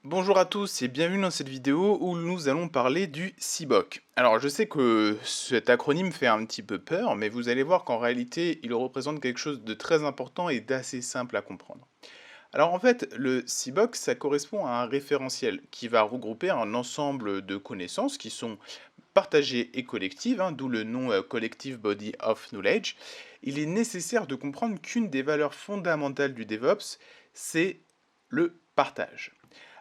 Bonjour à tous et bienvenue dans cette vidéo où nous allons parler du CBOC. Alors je sais que cet acronyme fait un petit peu peur, mais vous allez voir qu'en réalité il représente quelque chose de très important et d'assez simple à comprendre. Alors en fait, le CBOC, ça correspond à un référentiel qui va regrouper un ensemble de connaissances qui sont partagées et collectives, d'où le nom Collective Body of Knowledge. Il est nécessaire de comprendre qu'une des valeurs fondamentales du DevOps, c'est le partage.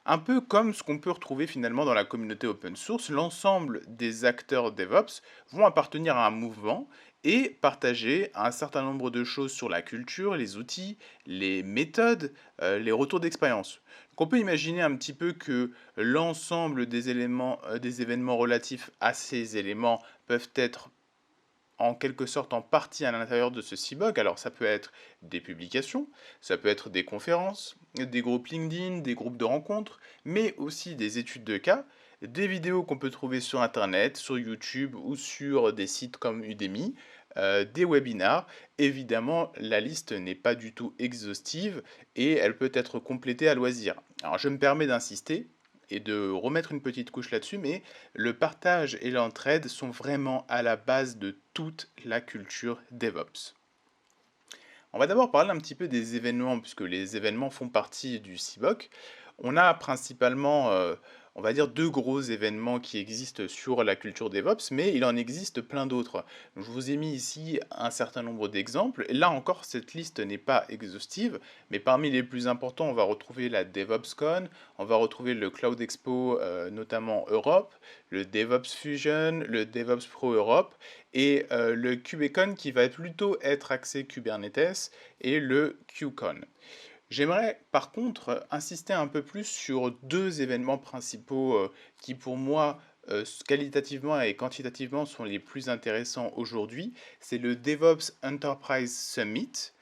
Un peu comme ce qu'on peut retrouver finalement dans la communauté open source, l'ensemble des acteurs DevOps vont appartenir à un mouvement et partager un certain nombre de choses sur la culture, les outils, les méthodes, les retours d'expérience. Donc on peut imaginer un petit peu que l'ensemble des éléments, des événements relatifs à ces éléments peuvent être en quelque sorte en partie à l'intérieur de ce CBOC. Alors ça peut être des publications, ça peut être des conférences, des groupes LinkedIn, des groupes de rencontres, mais aussi des études de cas, des vidéos qu'on peut trouver sur Internet, sur YouTube ou sur des sites comme Udemy, des webinars. Évidemment, la liste n'est pas du tout exhaustive et elle peut être complétée à loisir. Alors je me permets d'insister et de remettre une petite couche là-dessus, mais le partage et l'entraide sont vraiment à la base de toute la culture DevOps. On va d'abord parler un petit peu des événements, puisque les événements font partie du CBOC. On a principalement, on va dire, deux gros événements qui existent sur la culture DevOps, mais il en existe plein d'autres. Je vous ai mis ici un certain nombre d'exemples. Et là encore, cette liste n'est pas exhaustive, mais parmi les plus importants, on va retrouver la DevOpsCon, on va retrouver le Cloud Expo, notamment Europe, le DevOps Fusion, le DevOps Pro Europe, et le KubeCon qui va plutôt être axé Kubernetes, et le KubeCon. J'aimerais par contre insister un peu plus sur deux événements principaux qui pour moi qualitativement et quantitativement sont les plus intéressants aujourd'hui. C'est le DevOps Enterprise Summit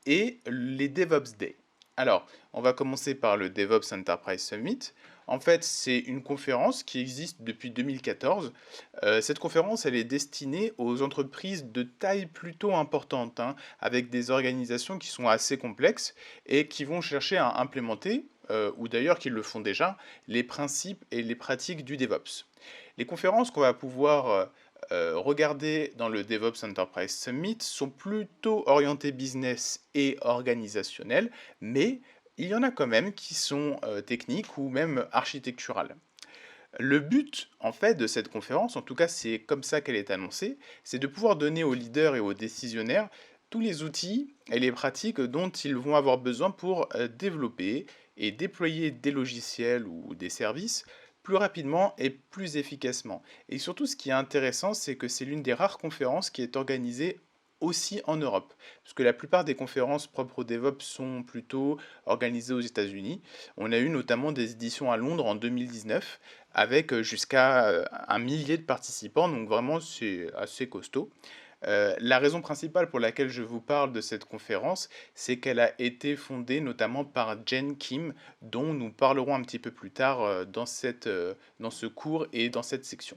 et les DevOps Day. Alors, on va commencer par le DevOps Enterprise Summit. En fait, c'est une conférence qui existe depuis 2014. Cette conférence, elle est destinée aux entreprises de taille plutôt importante, avec des organisations qui sont assez complexes et qui vont chercher à implémenter, ou d'ailleurs qui le font déjà, les principes et les pratiques du DevOps. Les conférences qu'on va pouvoir regarder dans le DevOps Enterprise Summit sont plutôt orientées business et organisationnelles, mais il y en a quand même qui sont techniques ou même architecturales. Le but, en fait, de cette conférence, en tout cas c'est comme ça qu'elle est annoncée, c'est de pouvoir donner aux leaders et aux décisionnaires tous les outils et les pratiques dont ils vont avoir besoin pour développer et déployer des logiciels ou des services plus rapidement et plus efficacement. Et surtout, ce qui est intéressant, c'est que c'est l'une des rares conférences qui est organisée aussi en Europe, parce que la plupart des conférences propres au DevOps sont plutôt organisées aux États-Unis. On a eu notamment des éditions à Londres en 2019 avec jusqu'à un millier de participants, donc vraiment c'est assez costaud. La raison principale pour laquelle je vous parle de cette conférence, c'est qu'elle a été fondée notamment par Jen Kim, dont nous parlerons un petit peu plus tard dans ce cours et dans cette section.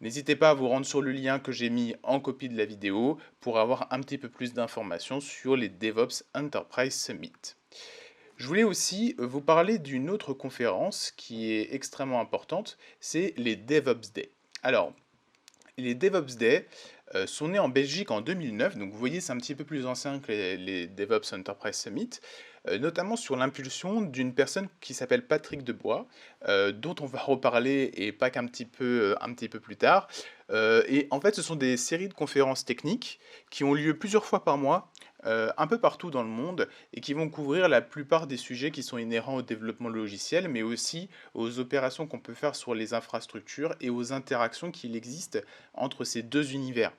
N'hésitez pas à vous rendre sur le lien que j'ai mis en copie de la vidéo pour avoir un petit peu plus d'informations sur les DevOps Enterprise Summit. Je voulais aussi vous parler d'une autre conférence qui est extrêmement importante, c'est les DevOps Day. Alors, les DevOps Day sont nés en Belgique en 2009, donc vous voyez c'est un petit peu plus ancien que les DevOps Enterprise Summit, notamment sur l'impulsion d'une personne qui s'appelle Patrick Debois, dont on va reparler et pas un petit peu plus tard. Et en fait ce sont des séries de conférences techniques qui ont lieu plusieurs fois par mois, un peu partout dans le monde, et qui vont couvrir la plupart des sujets qui sont inhérents au développement logiciel, mais aussi aux opérations qu'on peut faire sur les infrastructures et aux interactions qu'il existe entre ces deux univers.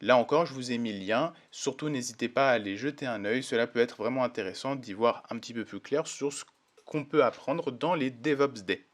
Là encore, je vous ai mis le lien, surtout n'hésitez pas à aller jeter un œil, cela peut être vraiment intéressant d'y voir un petit peu plus clair sur ce qu'on peut apprendre dans les DevOps Day.